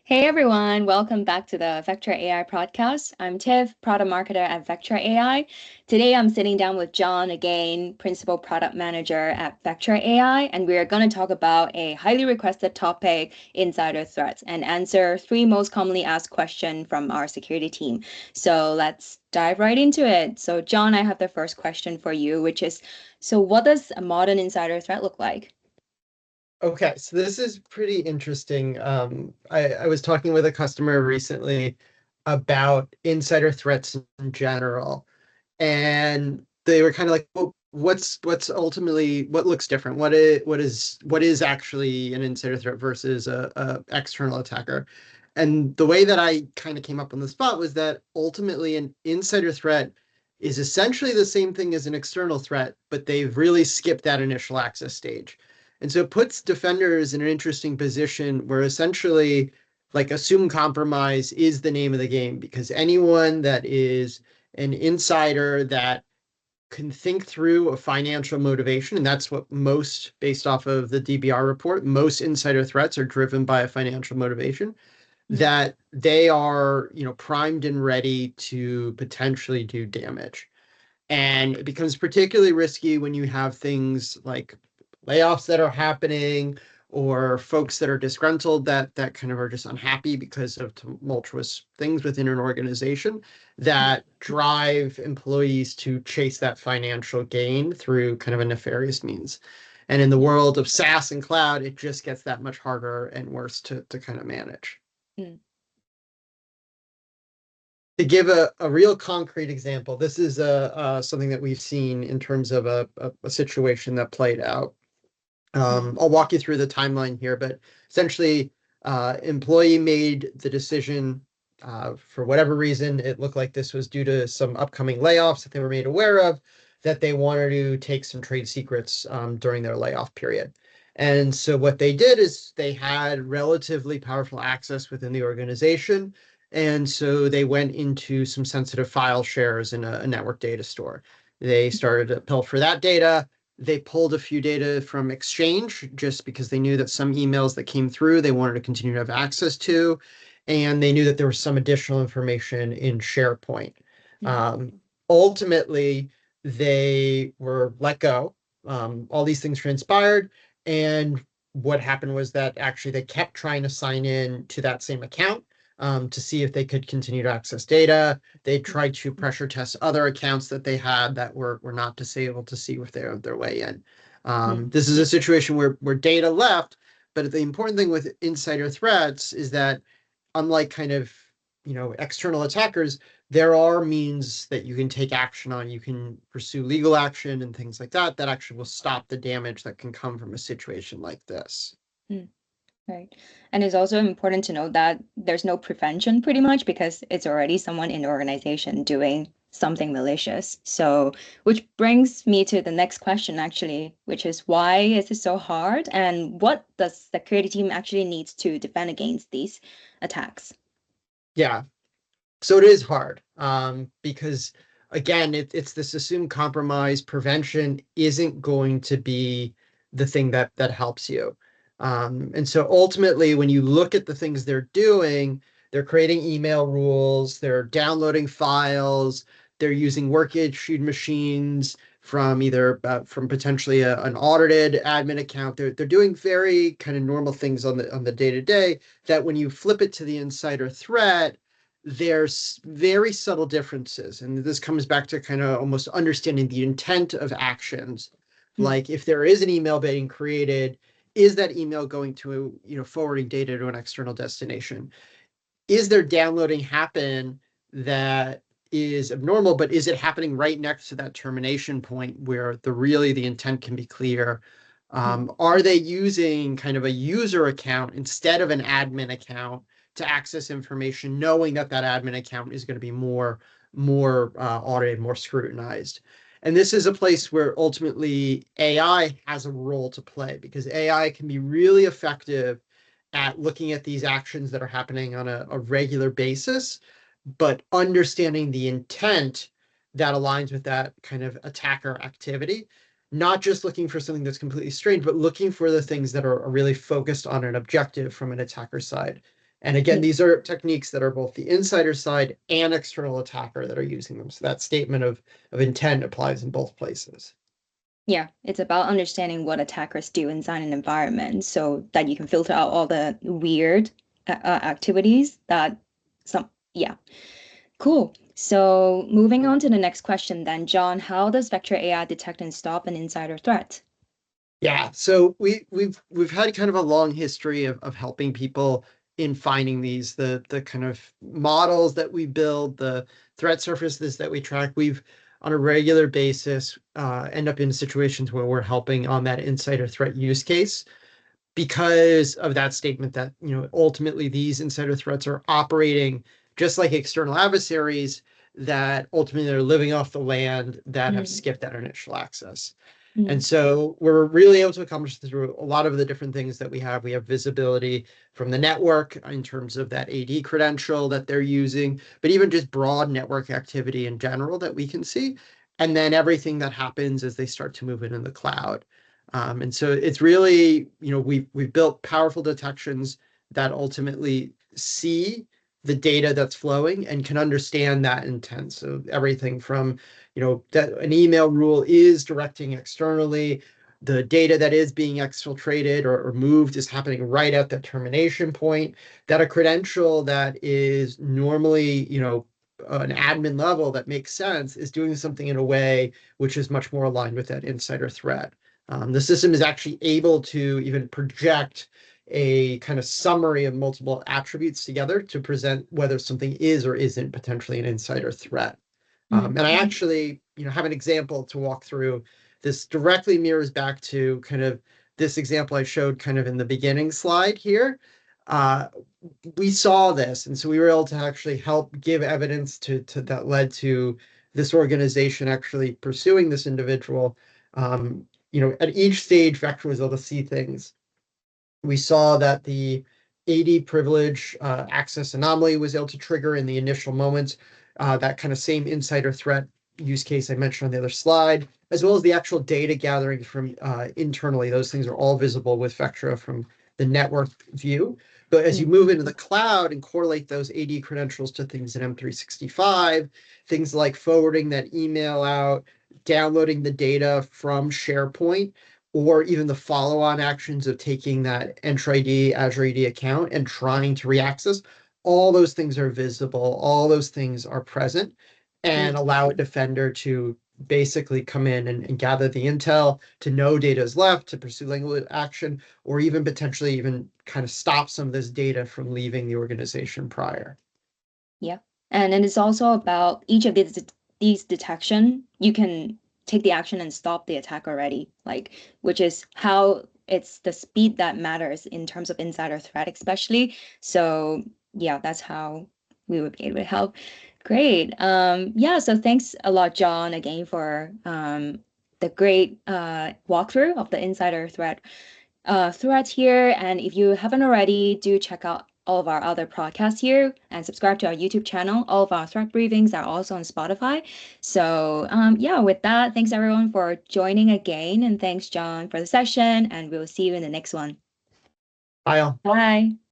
Hey everyone, welcome back to the Vectra AI podcast. I'm Tiff, product marketer at Vectra AI. Today I'm sitting down with John again, principal product manager at Vectra AI, and we are going to talk about a highly requested topic, insider threats, and answer three most commonly asked questions from our security team. So let's dive right into it. So John, I have the first question for you, which is, so what does a modern insider threat look like? Okay, so this is pretty interesting. I was talking with a customer recently about insider threats in general, and they were kind of like, well, what's ultimately what looks different? What is actually an insider threat versus a external attacker? And the way that I kind of came up on the spot was that ultimately an insider threat is essentially the same thing as an external threat, but they've really skipped that initial access stage. And so it puts defenders in an interesting position where essentially, like, assume compromise is the name of the game, because anyone that is an insider that can think through a financial motivation, and that's what most, based off of the DBR report, most insider threats are driven by a financial motivation, Mm, that they are, primed and ready to potentially do damage. And it becomes particularly risky when you have things like layoffs that are happening or folks that are disgruntled that kind of are just unhappy because of tumultuous things within an organization that drive employees to chase that financial gain through kind of a nefarious means. And in the world of SaaS and cloud, it just gets that much harder and worse to kind of manage. mm, To give a real concrete example, this is something that we've seen in terms of a situation that played out. mm, I'll walk you through the timeline here, but essentially, employee made the decision, for whatever reason. It looked like this was due to some upcoming layoffs that they were made aware of, that they wanted to take some trade secrets during their layoff period. And so what they did is they had relatively powerful access within the organization. And so they went into some sensitive file shares in a network data store. They started to pilfer that data. They pulled a few data from Exchange just because they knew that some emails that came through they wanted to continue to have access to, and they knew that there was some additional information in SharePoint. mm, Um, Ultimately, they were let go. All these things transpired, and what happened was that actually they kept trying to sign in to that same account to see if they could continue to access data. They tried to pressure test other accounts that they had that were not disabled to see if they're their way in. mm, This is a situation where data left, but the important thing with insider threats is that, unlike kind of external attackers, there are means that you can take action on. You can pursue legal action and things like that that actually will stop the damage that can come from a situation like this. mm. Right. And it's also important to note that there's no prevention pretty much because it's already someone in the organization doing something malicious. So, which brings me to the next question actually, which is why is it so hard and what does the security team actually needs to defend against these attacks? Yeah, so it is hard, because again, it's this assumed compromise. Prevention isn't going to be the thing that helps you. And so ultimately, when you look at the things they're doing, they're creating email rules, they're downloading files, they're using work issued machines from either from potentially an audited admin account. They're doing very kind of normal things on the day to day, that when you flip it to the insider threat, there's very subtle differences. And this comes back to kind of almost understanding the intent of actions. Mm, Like, if there is an email being created, is that email going to, forwarding data to an external destination? Is there downloading happen that is abnormal, but is it happening right next to that termination point where the intent can be clear? mm, Are they using kind of a user account instead of an admin account to access information, knowing that that admin account is going to be more audited, more scrutinized? And this is a place where ultimately AI has a role to play, because AI can be really effective at looking at these actions that are happening on a regular basis, but understanding the intent that aligns with that kind of attacker activity. Not just looking for something that's completely strange, but looking for the things that are really focused on an objective from an attacker side. And again, these are techniques that are both the insider side and external attacker that are using them. So that statement of intent applies in both places. Yeah, it's about understanding what attackers do inside an environment so that you can filter out all the weird activities that yeah. Cool. So moving on to the next question then, John, how does Vectra AI detect and stop an insider threat? Yeah, so we've had kind of a long history of helping people in finding these the kind of models that we build, the threat surfaces that we track. We've on a regular basis end up in situations where we're helping on that insider threat use case because of that statement that ultimately these insider threats are operating just like external adversaries that ultimately they're living off the land that have Mm, skipped that initial access. And mm, so we're really able to accomplish through a lot of the different things that we have. We have visibility from the network in terms of that AD credential that they're using, but even just broad network activity in general that we can see. And then everything that happens as they start to move into the cloud. And so it's really, we've built powerful detections that ultimately see the data that's flowing and can understand that intent. So everything from that an email rule is directing externally, the data that is being exfiltrated or moved is happening right at the termination point, that a credential that is normally, an admin level that makes sense is doing something in a way which is much more aligned with that insider threat. The system is actually able to even project a kind of summary of multiple attributes together to present whether something is or isn't potentially an insider threat. mm, And I actually, have an example to walk through. This directly mirrors back to kind of this example I showed kind of in the beginning slide here. Uh, we saw this, and so we were able to actually help give evidence to that led to this organization actually pursuing this individual. At each stage, Vectra was able to see things. We saw that the AD privilege access anomaly was able to trigger in the initial moments, that kind of same insider threat use case I mentioned on the other slide, as well as the actual data gathering from internally. Those things are all visible with Vectra from the network view. But as you mm, move into the cloud and correlate those AD credentials to things in M365, things like forwarding that email out, downloading the data from SharePoint, or even the follow-on actions of taking that Entra ID, Azure AD account and trying to reaccess, all those things are visible, all those things are present, and mm. allow a defender to basically come in and gather the intel to know data is left, to pursue legal action, or even potentially even kind of stop some of this data from leaving the organization prior. Yeah. And then it's also about each of these detection, you can take the action and stop the attack already, like which is how it's the speed that matters in terms of insider threat, especially. So yeah, that's how we would be able to help. Great. Yeah, so thanks a lot, John, again for the great walkthrough of the insider threads here. And if you haven't already, do check out all of our other podcasts here and subscribe to our YouTube channel. All of our threat briefings are also on Spotify. So, yeah, with that, thanks everyone for joining again. And thanks, John, for the session. And we'll see you in the next one. I'll Bye.